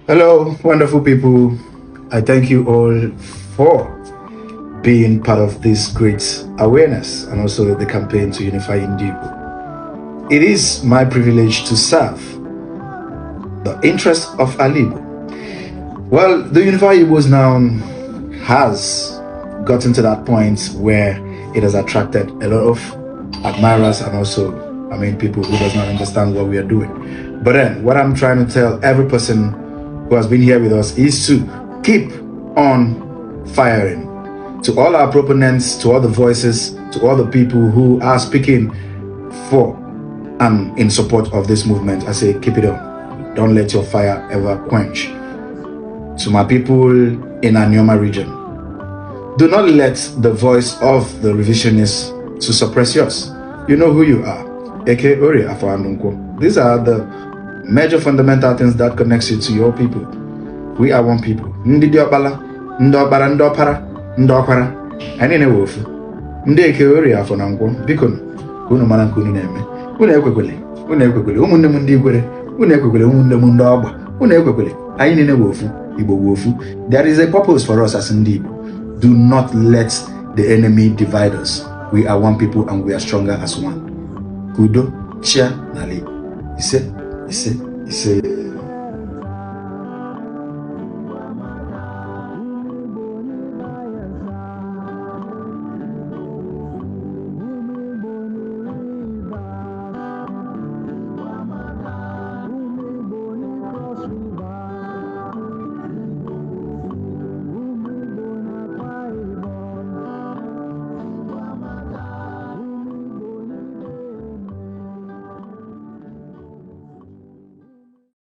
Hello, wonderful people. I thank you all for being part of this great awareness and also the campaign to unify Ndi IGBO. It is my privilege to serve the interest of IGBO. Well, the Unified Igbos now has gotten to that point where it has attracted a lot of admirers and also, people who does not understand what we are doing. But then, what I'm trying to tell every person who has been here with us is to keep on firing. To all our proponents, to all the voices, to all the people who are speaking for and in support of this movement, I say keep it on. Don't let your fire ever quench. To my people in Anyoma region, do not let the voice of the revisionists to suppress yours. You know who you are. Eke Ori Afaandunko. These are the major fundamental things that connects you to your people. We are one people. Ndi diopala, ndopara, ndopara, ndopara. Ani ne wofu. Ndi Eke Ori Afaandunko. Bikon. Kuno mana kunu neme. Une ekwekwele. Une ekwekwele. Umunne mundi igwere. Une ekwekwele. Umunne mundo agba. Une ekwekwele. Ayi ne wofu. Igbo wofu. There is a purpose for us as Ndi Igbo. Do not let the enemy divide us. We are one people and we are stronger as one. Kudo, chia, nali. Ise.